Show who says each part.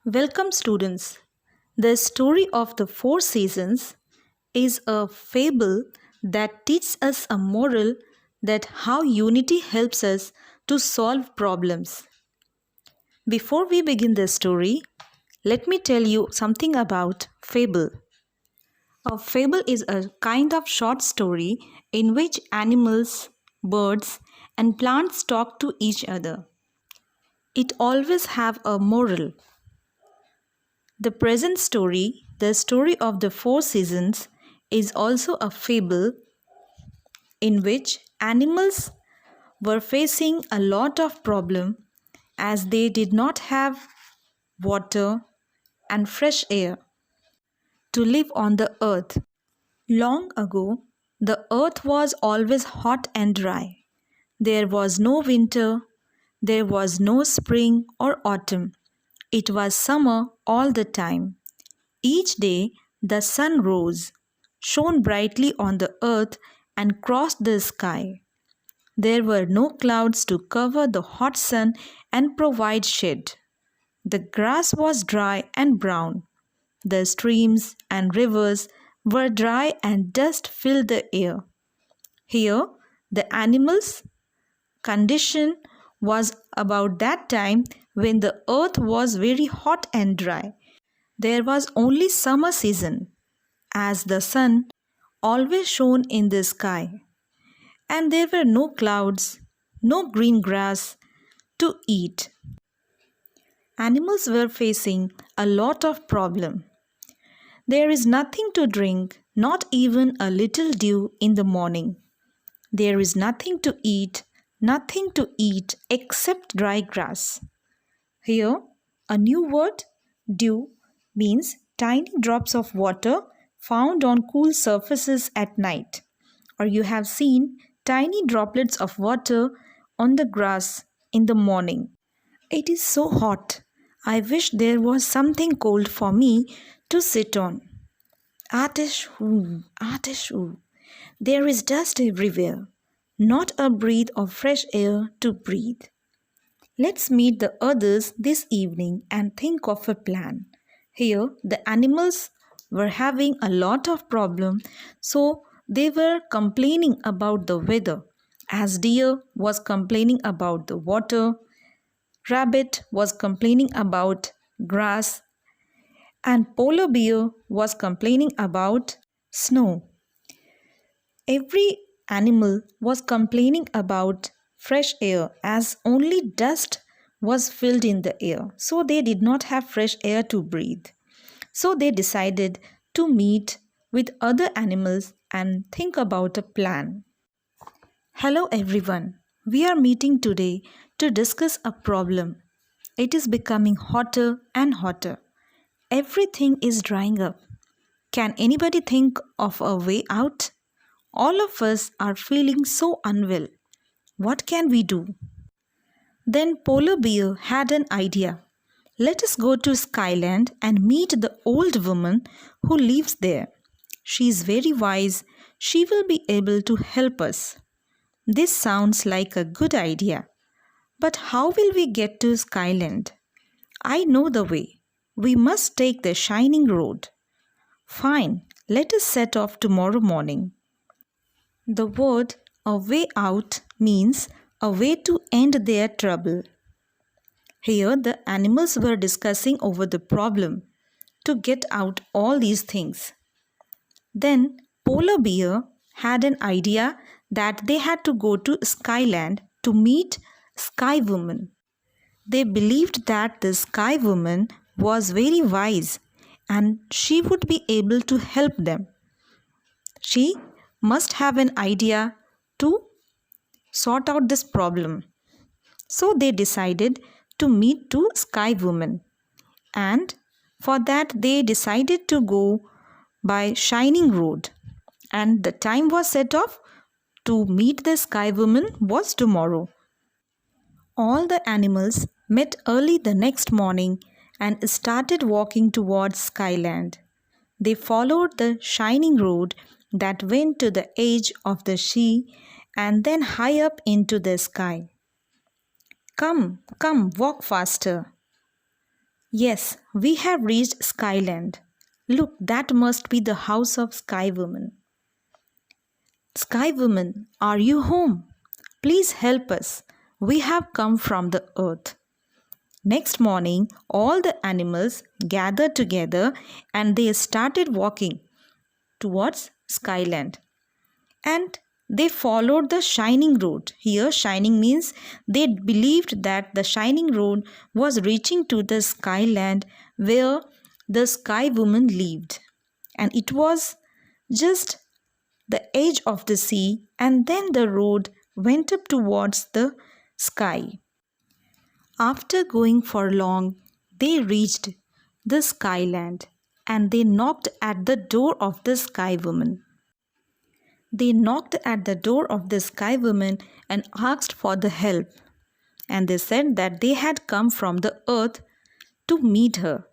Speaker 1: Welcome, students. The story of the four seasons is a fable that teaches us a moral that how unity helps us to solve problems. Before we begin the story, let me tell you something about fable. A fable is a kind of short story in which animals, birds, and plants talk to each other. It always have a moral. The present story, the story of the four seasons, is also a fable in which animals were facing a lot of problem as they did not have water and fresh air to live on the earth. Long ago, the earth was always hot and dry. There was no winter, there was no spring or autumn. It was summer all the time. Each day the sun rose, shone brightly on the earth, and crossed the sky. There were no clouds to cover the hot sun and provide shade. The grass was dry and brown. The streams and rivers were dry and dust filled the air. Here, the animals' condition was about that time when the earth was very hot and dry. There was only summer season, as the sun always shone in the sky, and there were no clouds, no green grass to eat. Animals were facing a lot of problem. There is nothing to drink, not even a little dew in the morning. There is nothing to eat except dry grass. Here, a new word, dew, means tiny drops of water found on cool surfaces at night. Or you have seen tiny droplets of water on the grass in the morning. It is so hot. I wish there was something cold for me to sit on. Atishu. There is dust everywhere. Not a breath of fresh air to breathe. Let's meet the others this evening and think of a plan. Here, the animals were having a lot of problem, so they were complaining about the weather. As deer was complaining about the water, rabbit was complaining about grass, and polar bear was complaining about snow. Every animal was complaining about fresh air as only dust was filled in the air. So they did not have fresh air to breathe. So they decided to meet with other animals and think about a plan. Hello everyone. We are meeting today to discuss a problem. It is becoming hotter and hotter. Everything is drying up. Can anybody think of a way out? All of us are feeling so unwell. What can we do? Then Polar Bear had an idea. Let us go to Skyland and meet the old woman who lives there. She is very wise. She will be able to help us. This sounds like a good idea. But how will we get to Skyland? I know the way. We must take the shining road. Fine, let us set off tomorrow morning. The word a way out means a way to end their trouble. Here the animals were discussing over the problem to get out all these things. Then Polar Bear had an idea that they had to go to Skyland to meet Sky Woman. They believed that the Sky Woman was very wise and she would be able to help them. She must have an idea to sort out this problem. So they decided to meet to Sky Woman, and for that they decided to go by Shining Road, and the time was set off to meet the Sky Woman was tomorrow. All the animals met early the next morning and started walking towards Skyland. They followed the shining road that went to the edge of the sea and then high up into the sky. Come, walk faster. Yes, we have reached Skyland. Look, that must be the house of Sky Woman. Sky Woman, are you home? Please help us. We have come from the earth. Next morning, all the animals gathered together and they started walking towards Skyland. And they followed the shining road. Here, shining means they believed that the shining road was reaching to the Skyland where the Sky Woman lived. And it was just the edge of the sea, and then the road went up towards the sky. After going for long, they reached the skyland and they knocked at the door of the sky woman. They knocked at the door of the sky woman and asked for the help. And they said that they had come from the earth to meet her.